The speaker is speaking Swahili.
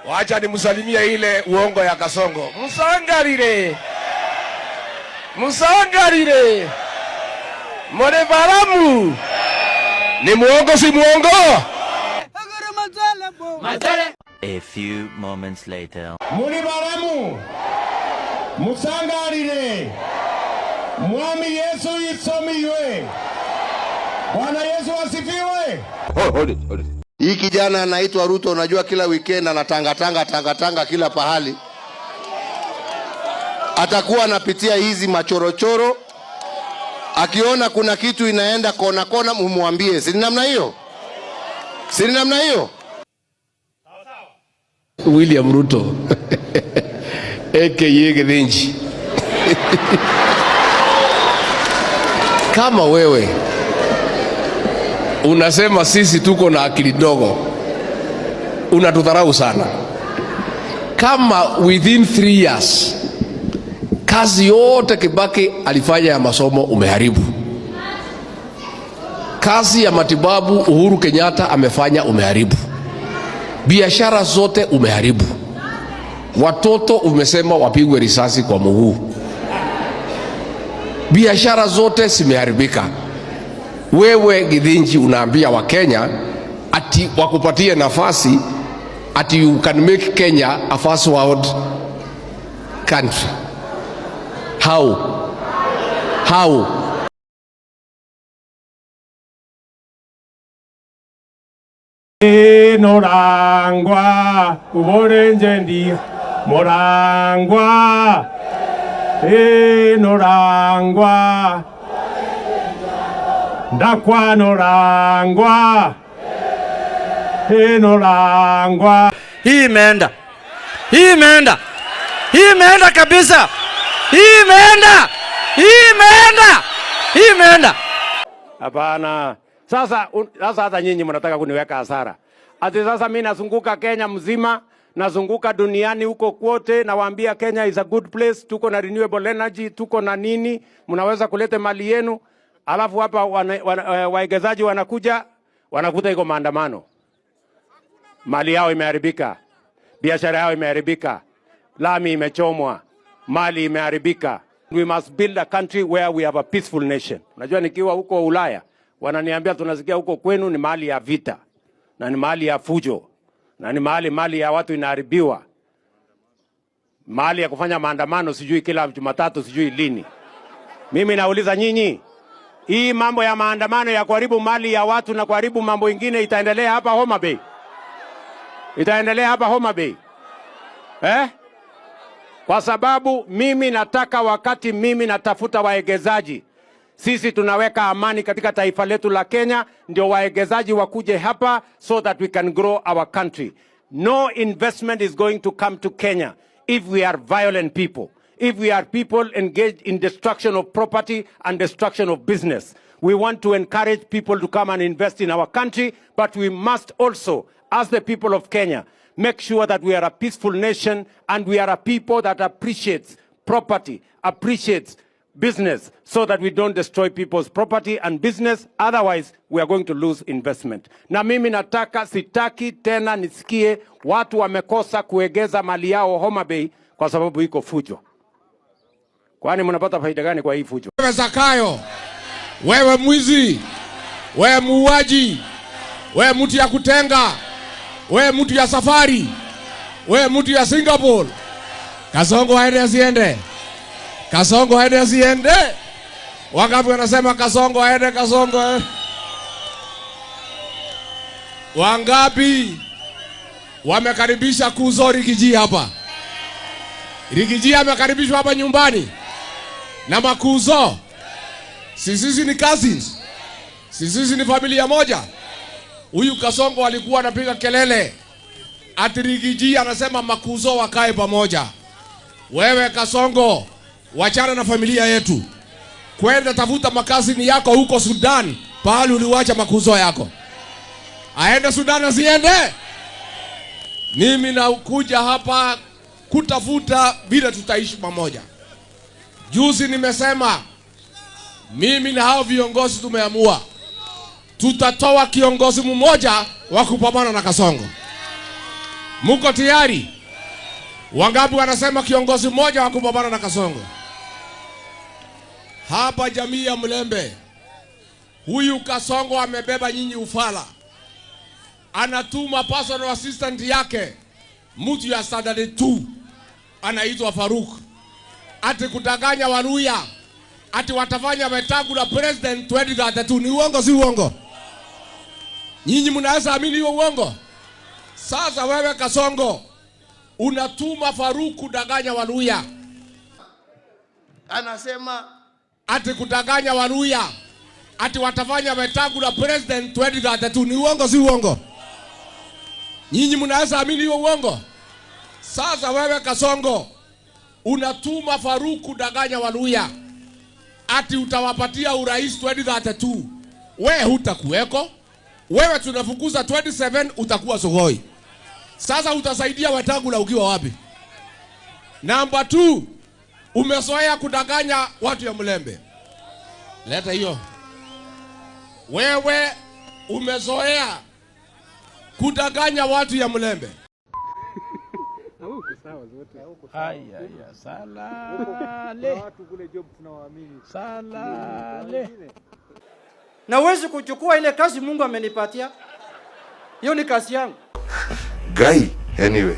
Wacha nimsalimie ile uongo ya Kasongo. Musangarire. Musangarire. Mone baramu. Ni muongo si muongo? A few moments later. Mone baramu. Musangarire. Mwami Yesu isomiwe. Bwana Yesu asifiwe. Hold it. Hii kijana anaitwa Ruto, unajua kila weekend anatanga kila pahali. Atakuwa anapitia hizi machorochoro. Akiona kuna kitu inaenda kona mumwambie. Si namna hiyo? Si namna hiyo? William Ruto. AKA Githinji. Kama wewe unasema sisi tuko na akili ndogo, unatudharau sana. Kama within 3 years kazi yote Kibaki alifanya ya masomo umeharibu. Kazi ya matibabu Uhuru Kenyatta amefanya umeharibu. Biashara zote umeharibu. Watoto umesema wapigwe risasi kwa mguu. Biashara zote zimeharibika. Wewe Githinji unaambia wa Kenya ati wakupatie nafasi ati you can make Kenya a first world country. How? Norangwa uborenjendi morangwa norangwa ndakwa norangwa norangwa. Hii imeenda kabisa. Hii imeenda. Hapana. Sasa hata nyinyi mnataka kuniweka hasara. Ati sasa mimi nazunguka Kenya mzima, nazunguka duniani huko kwote, nawaambia Kenya is a good place, tuko na renewable energy, tuko na nini, mnaweza kuleta mali yenu. Alafu hapa waegezaji wanakuja, wanakuta iko maandamano. Mali yao imeharibika. Biashara yao imeharibika. Lami imechomwa. Mali imeharibika. We must build a country where we have a peaceful nation. Unajua nikiwa huko Ulaya, wananiambia tunasikia huko kwenu ni mali ya vita. Na ni mali ya fujo. Na ni mali ya watu inaharibiwa. Mali ya kufanya maandamano sijui kila Jumatatu sijui lini. Mimi nauliza nyinyi, hii mambo ya maandamano ya kuharibu mali ya watu na kuharibu mambo ingine itaendelea hapa Homa Bay? Itaendelea hapa Homa Bay? Kwa sababu mimi nataka wakati mimi natafuta waegezaji, sisi tunaweka amani katika taifa letu la Kenya, ndio waegezaji wakuje hapa so that we can grow our country. No investment is going to come to Kenya if we are violent people. If we are people engaged in destruction of property and destruction of business. We want to encourage people to come and invest in our country, but we must also, as the people of Kenya, make sure that we are a peaceful nation and we are a people that appreciates property, appreciates business, so that we don't destroy people's property and business. Otherwise, we are going to lose investment. Na mimi sitaki tena nisikie watu wamekosa kuegeza mali yao Homa Bay kwa sababu iko fujo. Kwani mnapata faida gani kwa hii fujo? Wewe Zakayo, wewe mwizi, wewe muuaji, wewe mtu ya kutenga, wewe mtu ya safari, wewe mtu ya Singapore. Kasongo aende asiende? Kasongo aende asiende? Wangapi wanasema Kasongo aende? Kasongo wangapi wamekaribisha Kuzo Rigiji hapa? Rigiji amekaribishwa hapa nyumbani na Makuzo. Sisi ni cousins. Sisi ni familia moja. Huyu Kasongo alikuwa anapiga kelele ati Rigiji anasema Makuzo wakae pamoja. Wewe Kasongo, wachana na familia yetu. Kwenda tafuta makazini yako huko Sudan, pahali uliwacha Makuzo yako. Aende Sudan asiende? Mimi nakuja hapa kutafuta vile tutaishi pamoja. Juzi nimesema mimi na hao viongozi tumeamua tutatoa kiongozi mmoja wa kupambana na Kasongo. Muko tayari? Wangapi wanasema kiongozi mmoja wa kupambana na Kasongo? Hapa jamii ya Mlembe, huyu Kasongo amebeba nyinyi ufala. Anatuma personal assistant yake, mtu ya Standard 2, anaitwa Faruk, ati kudanganya Waluya, ati watafanya Wetangula president 2032. Ni uongo si uongo? Nyinyi mnaweza amini hiyo uongo? Sasa wewe Kasongo unatuma Faruk kudanganya Waluya, Anasema ati kudanganya Waluya, ati watafanya Wetangula president 2032. Ni uongo si uongo? Nyinyi mnaweza amini hiyo uongo? Sasa wewe Kasongo unatuma Faruk kudanganya Waluya, ati utawapatia urais 2032. Wewe hutakuweko. Wewe tunafukuza 27, utakuwa Sugoi. Sasa utasaidia Wetangula ukiwa wapi? Number 2, umezoea kudanganya watu ya Mlembe. Leta hiyo. Wewe umezoea kudanganya watu ya Mlembe. Na uwezi kuchukua ile kazi Mungu amenipatia. Hiyo ni kazi yangu. Guy, anyway.